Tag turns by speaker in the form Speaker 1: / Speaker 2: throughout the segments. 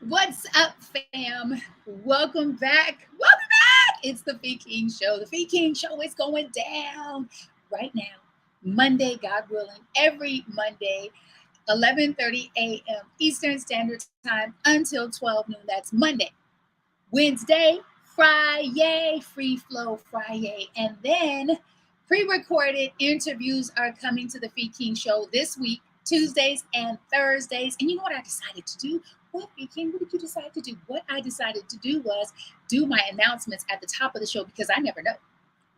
Speaker 1: What's up, fam? Welcome back. Welcome back. It's the Fee King Show. The Fee King Show is going down right now. Monday, God willing, every Monday, 11:30 a.m. Eastern Standard Time until 12 noon. That's Monday. Wednesday, Friday, Free Flow Friday. And then pre-recorded interviews are coming to the Fee King Show this week, Tuesdays and Thursdays. And you know what I decided to do? What, Fee King, what did you decide to do? What I decided to do was do my announcements at the top of the show because I never know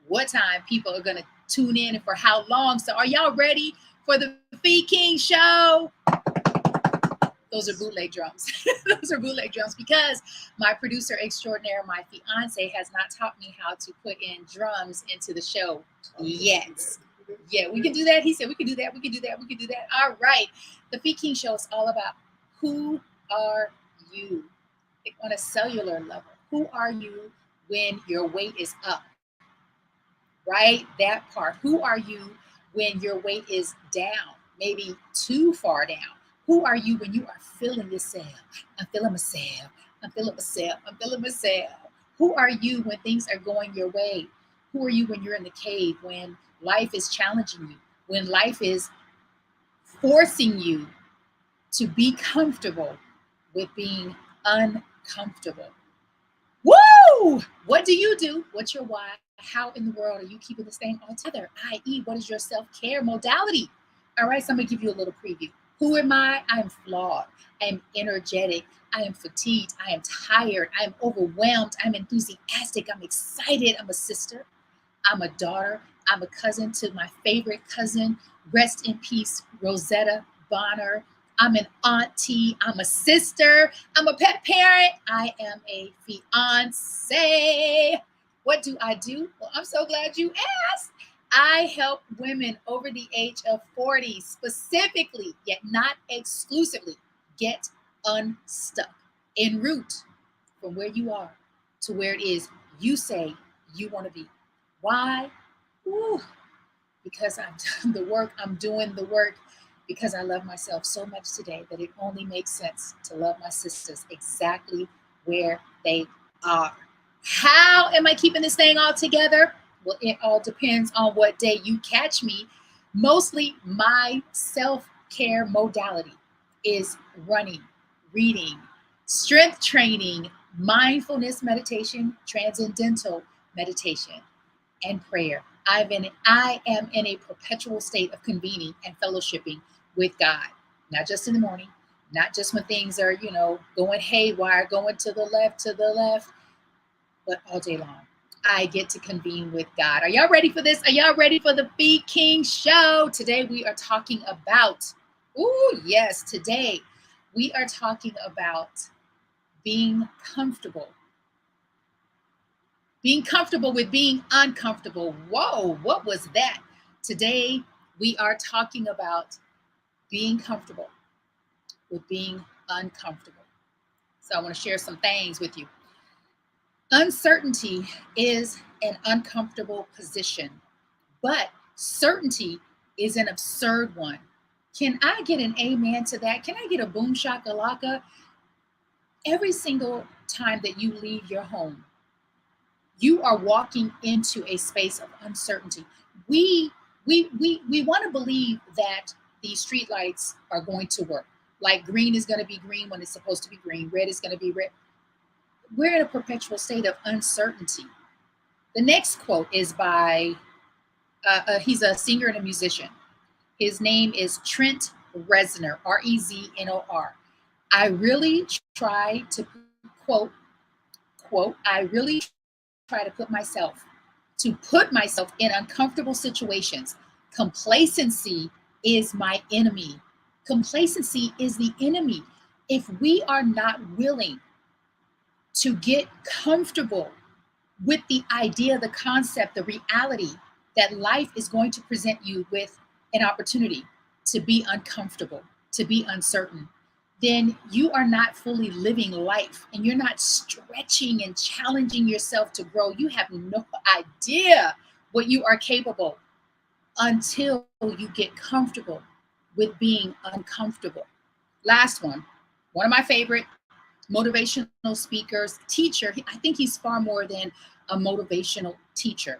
Speaker 1: what time people are going to tune in and for how long. So are y'all ready for the Fee King Show? Those are bootleg drums. Those are bootleg drums because my producer extraordinaire, my fiance, has not taught me how to put in drums into the show yet. Yeah, we can do that. He said we can do that. We can do that. We can do that. All right. The Fee King Show is all about who are you, like on a cellular level. Who are you when your weight is up? Right? That part. Who are you when your weight is down? Maybe too far down. Who are you when you are feeling yourself? I'm feeling myself. I'm feeling myself. I'm feeling myself. Who are you when things are going your way? Who are you when you're in the cave? When life is challenging you? When life is forcing you to be comfortable with being uncomfortable? Woo! What do you do? What's your why? How in the world are you keeping this thing all together? I.e., what is your self care modality? All right, so I'm going to give you a little preview. Who am I? I am flawed. I am energetic. I am fatigued. I am tired. I am overwhelmed. I'm enthusiastic. I'm excited. I'm a sister. I'm a daughter. I'm a cousin to my favorite cousin. Rest in peace, Rosetta Bonner. I'm an auntie. I'm a sister. I'm a pet parent. I am a fiance. What do I do? Well, I'm so glad you asked. I help women over the age of 40, specifically, yet not exclusively, get unstuck en route from where you are to where it is you say you want to be. Why? Ooh, because I've done the work, I'm doing the work because I love myself so much today that it only makes sense to love my sisters exactly where they are. How am I keeping this thing all together? Well, it all depends on what day you catch me. Mostly my self care modality is running, reading, strength training, mindfulness meditation, transcendental meditation, and prayer. I am in a perpetual state of convening and fellowshipping with God, not just in the morning, not just when things are, going haywire, going to the left, but all day long. I get to convene with God. Are y'all ready for this? Are y'all ready for the Fee King Show? Today we are talking about, yes, today we are talking about being comfortable. Being comfortable with being uncomfortable. Whoa, what was that? Today we are talking about being comfortable with being uncomfortable. So I want to share some things with you. Uncertainty is an uncomfortable position, but certainty is an absurd one. Can I get an amen to that? Can I get a boom shakalaka? Every single time that you leave your home, you are walking into a space of uncertainty. We want to believe that these street lights are going to work. Like green is going to be green when it's supposed to be green, red is going to be red. We're in a perpetual state of uncertainty. The next quote is by, he's a singer and a musician. His name is Trent Reznor, Reznor. I really try to quote, I really try to put myself in uncomfortable situations. Complacency is my enemy. Complacency is the enemy. If we are not willing to get comfortable with the idea, the concept, the reality that life is going to present you with an opportunity to be uncomfortable, to be uncertain, then you are not fully living life and you're not stretching and challenging yourself to grow. You have no idea what you are capable until you get comfortable with being uncomfortable. Last one of my favorite. motivational speakers, teacher. I think he's far more than a motivational teacher.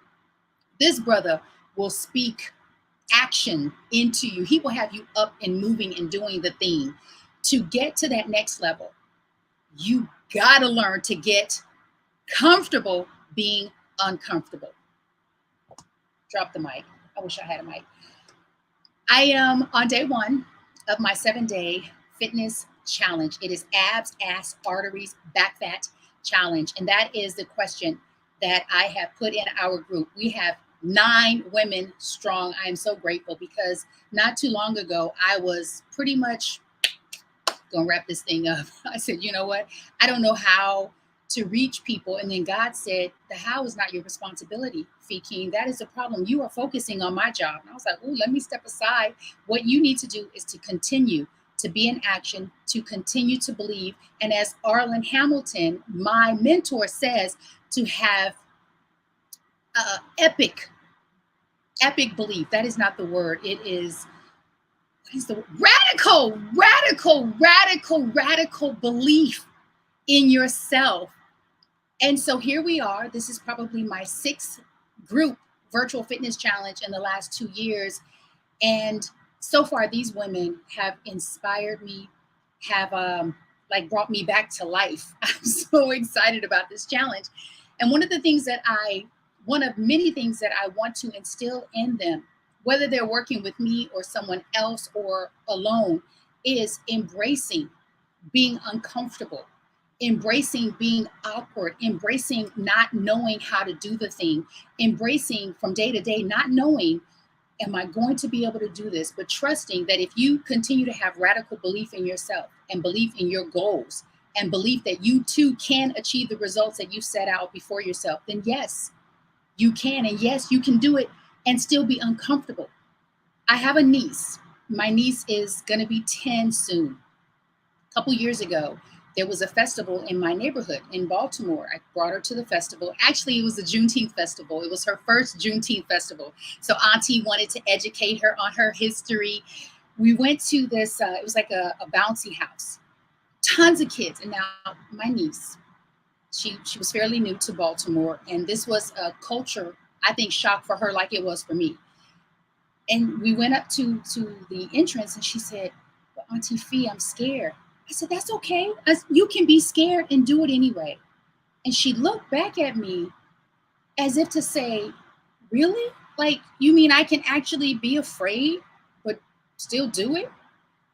Speaker 1: This brother will speak action into you. He will have you up and moving and doing the thing. To get to that next level, you gotta learn to get comfortable being uncomfortable. Drop the mic. I wish I had a mic. I am on day 1 of my 7-day fitness challenge. It is abs, ass, arteries, back fat challenge. And that is the question that I have put in our group. We have 9 women strong. I am so grateful because not too long ago, I was pretty much gonna wrap this thing up. I said, you know what? I don't know how to reach people. And then God said, the how is not your responsibility, Fee King. That is the problem. You are focusing on my job. And I was like, oh, let me step aside. What you need to do is to continue to be in action, to continue to believe. And as Arlen Hamilton, my mentor, says, to have epic belief. That is not the word. It is, what is the radical belief in yourself. And so here we are. This is probably my 6th group virtual fitness challenge in the last 2 years. And so far, these women have inspired me, have brought me back to life. I'm so excited about this challenge. And one of many things that I want to instill in them, whether they're working with me or someone else or alone, is embracing being uncomfortable, embracing being awkward, embracing not knowing how to do the thing, embracing from day to day, not knowing, am I going to be able to do this? But trusting that if you continue to have radical belief in yourself and belief in your goals and belief that you too can achieve the results that you set out before yourself, then yes, you can. And yes, you can do it and still be uncomfortable. I have a niece. My niece is going to be 10 soon. A couple years ago, there was a festival in my neighborhood in Baltimore. I brought her to the festival. Actually, it was a Juneteenth festival. It was her first Juneteenth festival. So Auntie wanted to educate her on her history. We went to this, it was like a bouncy house. Tons of kids. And now my niece, she was fairly new to Baltimore. And this was a culture, I think, shock for her like it was for me. And we went up to the entrance and she said, well, Auntie Fee, I'm scared. I said, that's okay. You can be scared and do it anyway. And she looked back at me as if to say, really? Like, you mean I can actually be afraid, but still do it?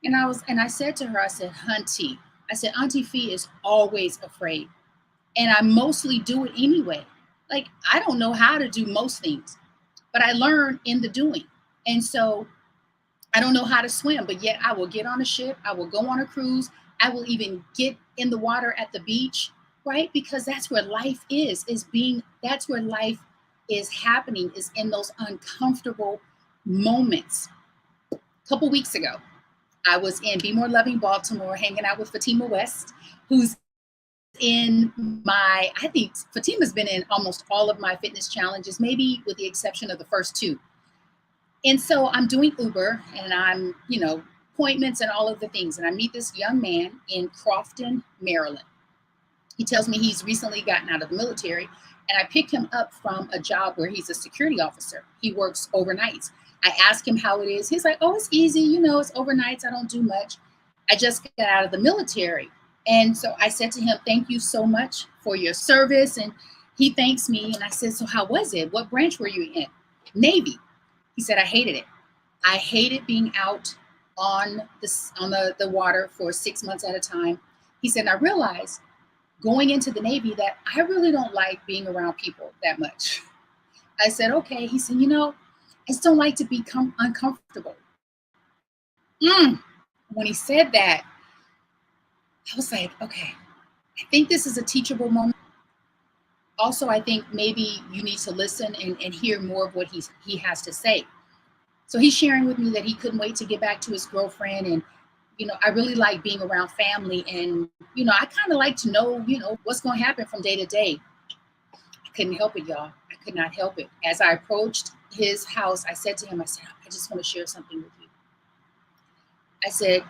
Speaker 1: And I said to her, I said, Hunty, I said, Auntie Fee is always afraid. And I mostly do it anyway. Like, I don't know how to do most things, but I learn in the doing. And so I don't know how to swim, but yet I will get on a ship. I will go on a cruise. I will even get in the water at the beach, right? Because that's where life that's where life is happening, is in those uncomfortable moments. A couple weeks ago, I was in Be More Loving Baltimore, hanging out with Fatima West, who's I think Fatima's been in almost all of my fitness challenges, maybe with the exception of the first 2. And so I'm doing Uber and I'm, appointments and all of the things. And I meet this young man in Crofton, Maryland. He tells me he's recently gotten out of the military, and I picked him up from a job where he's a security officer. He works overnights. I ask him how it is. He's like, oh, it's easy. It's overnights. I don't do much. I just got out of the military. And so I said to him, thank you so much for your service. And he thanks me. And I said, so how was it? What branch were you in? Navy. He said, I hated it. I hated being out on the water for 6 months at a time. He said, and I realized going into the Navy that I really don't like being around people that much. I said, okay. He said, I just don't like to become uncomfortable. When he said that, I was like, okay, I think this is a teachable moment. Also, I think maybe you need to listen and hear more of what he has to say. So he's sharing with me that he couldn't wait to get back to his girlfriend. And, I really like being around family. And, I kind of like to know, what's going to happen from day to day. I couldn't help it, y'all. I could not help it. As I approached his house, I said to him, I just want to share something with you. I said,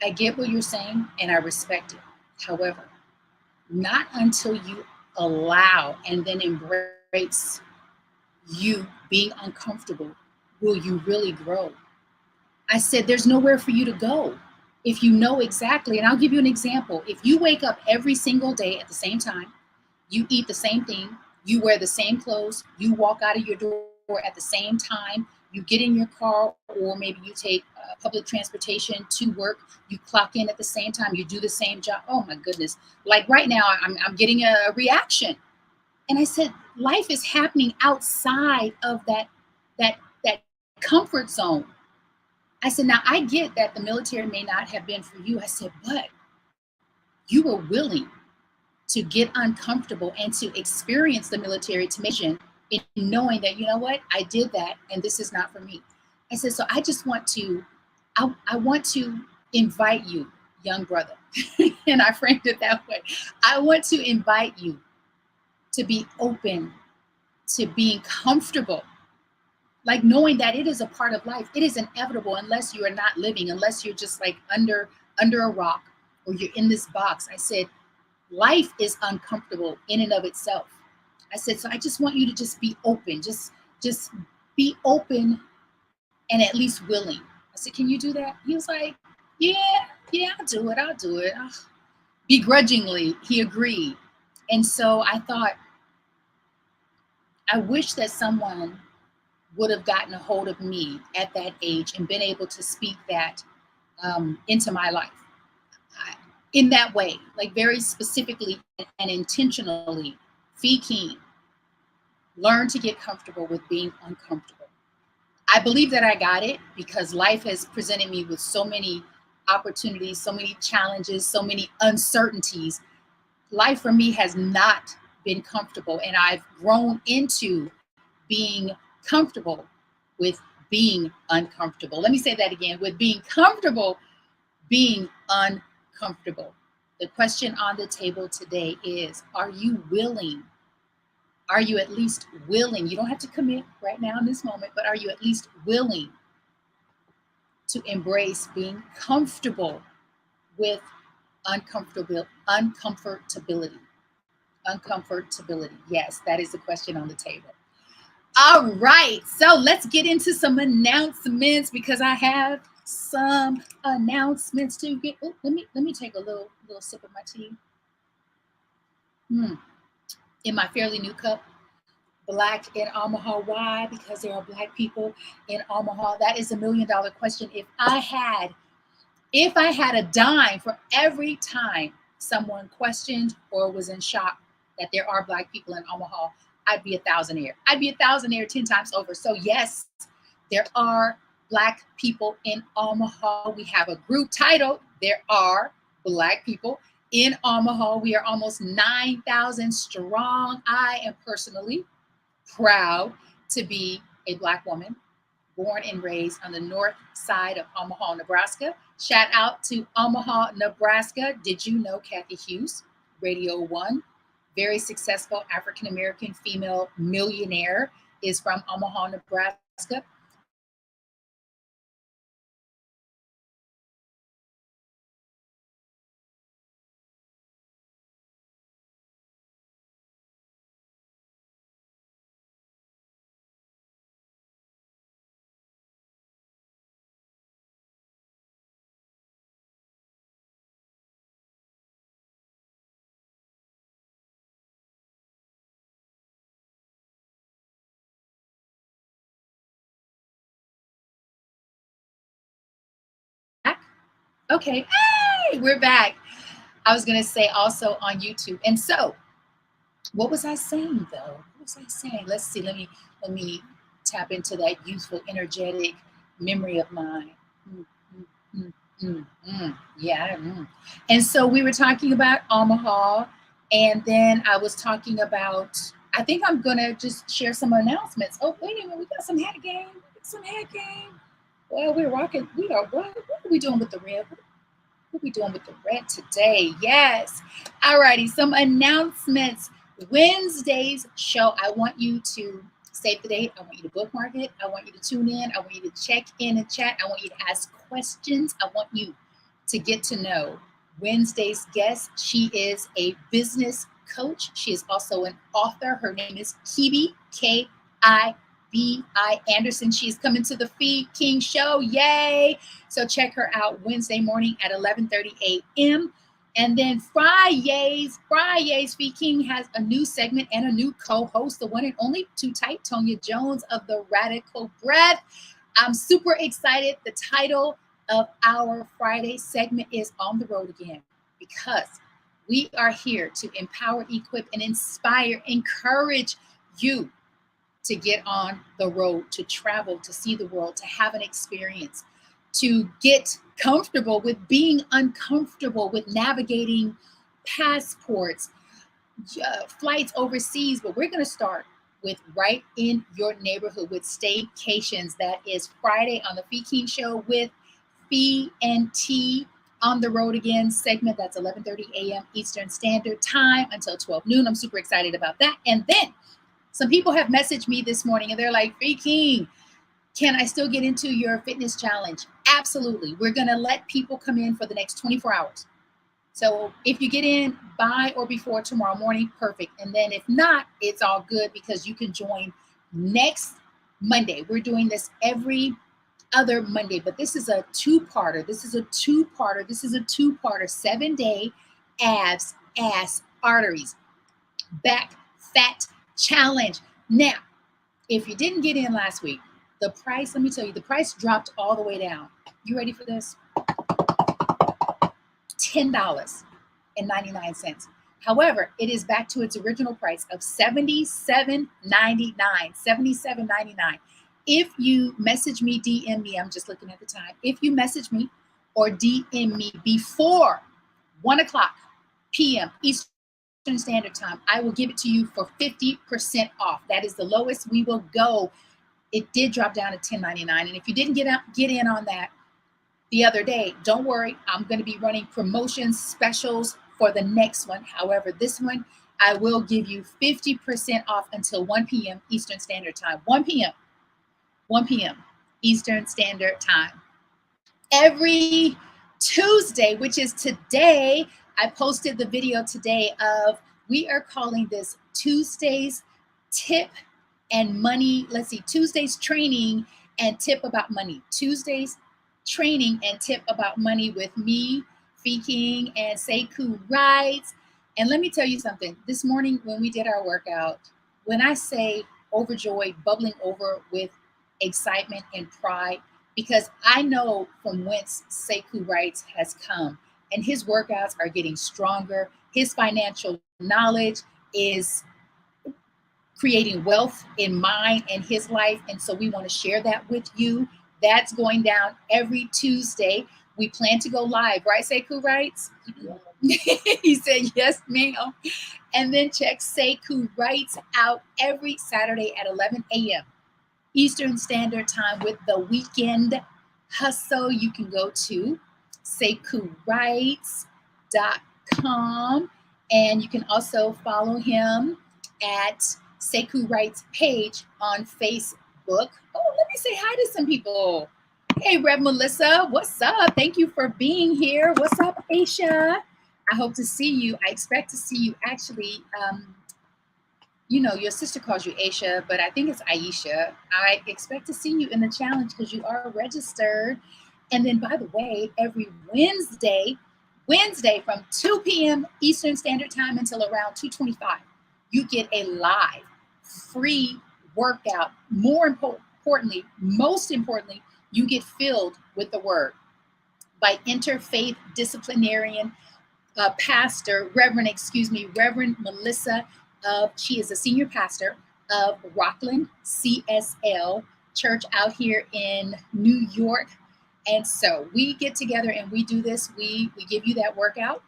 Speaker 1: I get what you're saying and I respect it. However, not until you allow and then embrace you being uncomfortable will you really grow. I said, there's nowhere for you to go if you know exactly. And I'll give you an example. If you wake up every single day at the same time, you eat the same thing, you wear the same clothes, you walk out of your door at the same time, you get in your car, or maybe you take public transportation to work, you clock in at the same time, you do the same job. Oh my goodness. Like right now, I'm getting a reaction. And I said, life is happening outside of that comfort zone. I said, now I get that the military may not have been for you. I said, but you were willing to get uncomfortable and to experience the military to make in knowing that, you know what, I did that and this is not for me. I said, so I just want to, I want to invite you, young brother, and I framed it that way. I want to invite you to be open to being comfortable, like knowing that it is a part of life. It is inevitable unless you are not living, unless you're just like under a rock or you're in this box. I said, life is uncomfortable in and of itself. I said, so I just want you to just be open, just be open and at least willing. I said, can you do that? He was like, yeah, I'll do it. Ugh. Begrudgingly, he agreed. And so I thought, I wish that someone would have gotten a hold of me at that age and been able to speak that into my life in that way, like very specifically and intentionally. Fee King, learn to get comfortable with being uncomfortable. I believe that I got it because life has presented me with so many opportunities, so many challenges, so many uncertainties. Life for me has not been comfortable, and I've grown into being comfortable with being uncomfortable. Let me say that again, with being comfortable, being uncomfortable. The question on the table today is, are you willing? Are you at least willing? You don't have to commit right now in this moment, but are you at least willing to embrace being comfortable with uncomfortability? Uncomfortability. Yes, that is the question on the table. All right, so let's get into some announcements because I have some announcements to get. Oh, let me take a little sip of my tea. In my fairly new cup. Black in Omaha. Why? Because there are Black people in Omaha. That is $1 million question. If I had a dime for every time someone questioned or was in shock that there are Black people in Omaha, I'd be a thousandaire. I'd be a thousandaire 10 times over. So yes, there are Black people in Omaha. We have a group titled There Are Black People in Omaha. We are almost 9,000 strong. I am personally proud to be a Black woman born and raised on the north side of Omaha, Nebraska. Shout out to Omaha, Nebraska. Did you know Kathy Hughes, Radio 1, very successful African-American female millionaire, is from Omaha, Nebraska. Okay, hey, we're back. I was going to say also on YouTube. And so, what was I saying though? What was I saying? Let's see. Let me tap into that youthful, energetic memory of mine. Mm, mm, Yeah. And so we were talking about Omaha, and then I was talking about. I think I'm gonna just share some announcements. Oh, wait a minute, we got some hat game. We got some hat game. Well, we're rocking. We are. What are we doing with the red? What are we doing with the red today? Yes. All righty. Some announcements. Wednesday's show. I want you to save the date. I want you to bookmark it. I want you to tune in. I want you to check in and chat. I want you to ask questions. I want you to get to know Wednesday's guest, she is a business coach. She is also an author. Her name is Kibi, Kibi Anderson. She is coming to the Feed King Show. Yay! So check her out Wednesday morning at 11:30 a.m. And then Fridays, Feed King has a new segment and a new co-host, the one and only Too Tight, Tonya Jones of the Radical Breath. I'm super excited. The title of our Friday segment is On the Road Again, because we are here to empower, equip, and inspire, encourage you to get on the road, to travel, to see the world, to have an experience, to get comfortable with being uncomfortable, with navigating passports, flights overseas. But we're going to start with right in your neighborhood with staycations. That is Friday on the Fee King Show with Fee and T on the Road Again segment. That's 11:30 a.m. Eastern Standard Time until 12 noon. I'm super excited about that. And then some people have messaged me this morning and they're like, Fee King, can I still get into your fitness challenge? Absolutely. We're going to let people come in for the next 24 hours. So if you get in by or before tomorrow morning, perfect. And then if not, it's all good, because you can join next Monday. We're doing this every other Monday, but this is a two-parter. This is a 7-day abs, ass, arteries, back fat challenge. Now, if you didn't get in last week, the price, let me tell you, the price dropped all the way down. You ready for this? $10.99. However, it is back to its original price of $77.99. $77.99. If you message me, DM me, I'm just looking at the time. If you message me or DM me before 1 o'clock p.m. Eastern Standard Time, I will give it to you for 50% off. That is the lowest we will go. It did drop down to $10.99. And if you didn't get in on that the other day, don't worry. I'm going to be running promotions, specials for the next one. However, this one, I will give you 50% off until 1 p.m. Eastern Standard Time. 1 p.m. Eastern Standard Time. Every Tuesday, which is today, I posted the video today of, we are calling this Tuesday's Tip and Money. Let's see, Tuesday's Training and Tip About Money. Tuesday's Training and Tip About Money with me, Fee King, and Sekou Writes. And let me tell you something. This morning when we did our workout, when I say overjoyed, bubbling over with excitement and pride, because I know from whence Sekou Writes has come, and his workouts are getting stronger. His financial knowledge is creating wealth in mine and his life. And so we want to share that with you. That's going down every Tuesday. We plan to go live, right, Sekou Writes? He said, yes, ma'am. And then check Sekou Writes out every Saturday at 11 a.m. Eastern Standard Time with the Weekend Hustle. You can go to SekouWrites.com, and you can also follow him at Sekou Writes page on Facebook. Oh, let me say hi to some people. Hey, Rev Melissa, what's up? Thank you for being here. What's up, Aisha? I hope to see you. I expect to see you actually. You know, your sister calls you Aisha, but I think it's Aisha. I expect to see you in the challenge because you are registered. And then, by the way, every Wednesday from 2 p.m. Eastern Standard Time until around 2:25, you get a live free workout. Most importantly, you get filled with the word by interfaith disciplinarian pastor, Reverend Melissa. She is a senior pastor of Rockland CSL Church out here in New York. And so we get together and we do this. We give you that workout,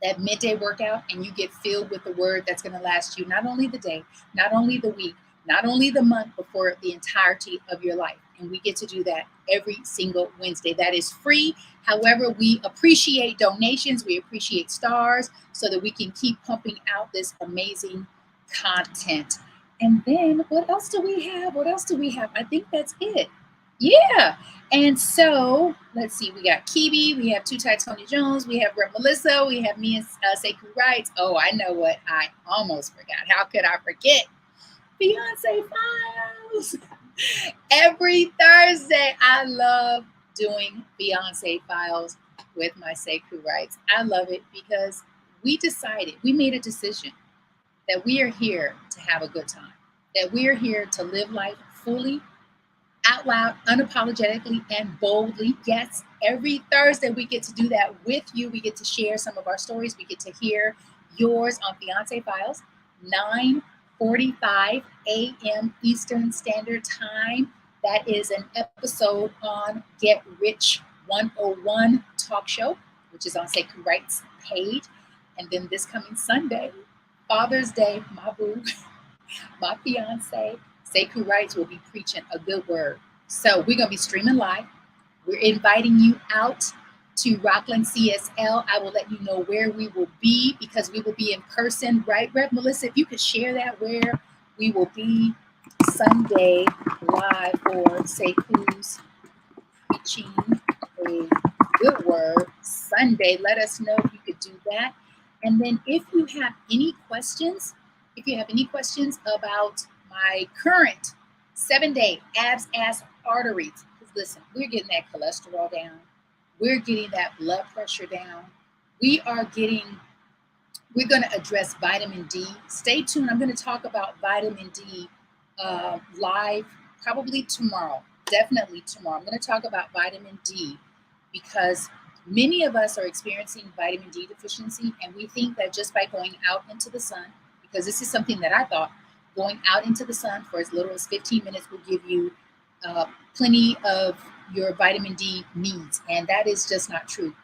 Speaker 1: that midday workout, and you get filled with the word that's going to last you not only the day, not only the week, not only the month, but for the entirety of your life. And we get to do that every single Wednesday. That is free. However, we appreciate donations. We appreciate stars so that we can keep pumping out this amazing content. And then what else do we have? I think that's it. Yeah. And so let's see, we got Kibi, we have Two Tight Tony Jones, we have Rep Melissa, we have me and Sekou Wrights. Oh, I know what I almost forgot. How could I forget? Beyonce Files. Every Thursday, I love doing Beyonce Files with my Sekou Wrights. I love it because we made a decision that we are here to have a good time, that we are here to live life fully, out loud, unapologetically, and boldly. Yes, every Thursday we get to do that with you. We get to share some of our stories. We get to hear yours on Fiance Files, 9:45 a.m. Eastern Standard Time. That is an episode on Get Rich 101 Talk Show, which is on Sekou Wright's page. And then this coming Sunday, Father's Day, my boo, my fiance, Sekou Wrights, will be preaching a good word. So we're going to be streaming live. We're inviting you out to Rockland CSL. I will let you know where we will be because we will be in person, right, Rev Melissa? If you could share that, where we will be Sunday live for Sekou's preaching a good word Sunday. Let us know if you could do that. And then if you have any questions, about my current 7-day abs, ass, arteries, listen, we're getting that cholesterol down. We're getting that blood pressure down. We're going to address vitamin D. Stay tuned. I'm going to talk about vitamin D live probably tomorrow. Definitely tomorrow. I'm going to talk about vitamin D because many of us are experiencing vitamin D deficiency, and we think that just by going out into the sun, because this is something that I thought, going out into the sun for as little as 15 minutes will give you plenty of your vitamin D needs. And that is just not true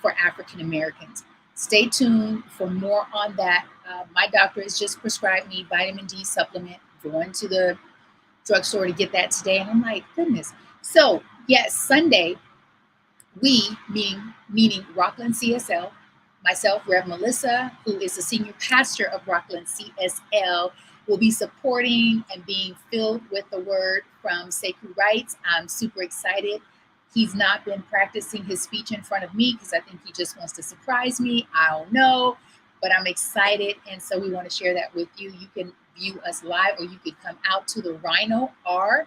Speaker 1: for African Americans. Stay tuned for more on that. My doctor has just prescribed me vitamin D supplement. Going to the drugstore to get that today. And I'm like, goodness. So yes, Sunday, we, meaning Rockland CSL, myself, Rev Melissa, who is the senior pastor of Rockland CSL, will be supporting and being filled with the word from Sekou Wrights. I'm super excited. He's not been practicing his speech in front of me because I think he just wants to surprise me. I don't know, but I'm excited. And so we want to share that with you. You can view us live, or you could come out to the Rhino, RHINO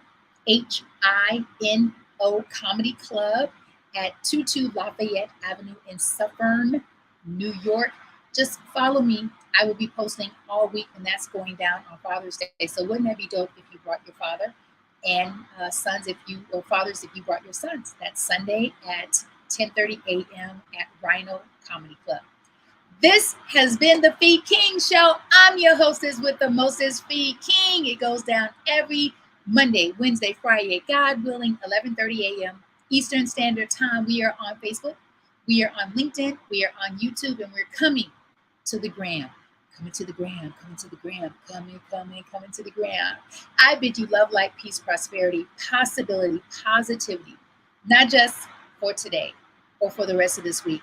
Speaker 1: Comedy Club at 22 Lafayette Avenue in Suffern, New York. Just follow me. I will be posting all week, and that's going down on Father's Day. So wouldn't that be dope if you brought your father, and sons or fathers if you brought your sons? That's Sunday at 10:30 a.m. at Rhino Comedy Club. This has been the Fee King Show. I'm your hostess with the mostest, Fee King. It goes down every Monday, Wednesday, Friday, God willing, 11:30 a.m. Eastern Standard Time. We are on Facebook. We are on LinkedIn. We are on YouTube, and we're coming to the gram. Coming to the gram, coming to the gram, coming to the gram. I bid you love, light, peace, prosperity, possibility, positivity, not just for today or for the rest of this week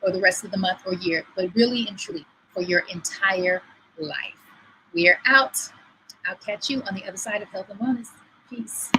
Speaker 1: or the rest of the month or year, but really and truly for your entire life. We are out. I'll catch you on the other side of health and wellness. Peace.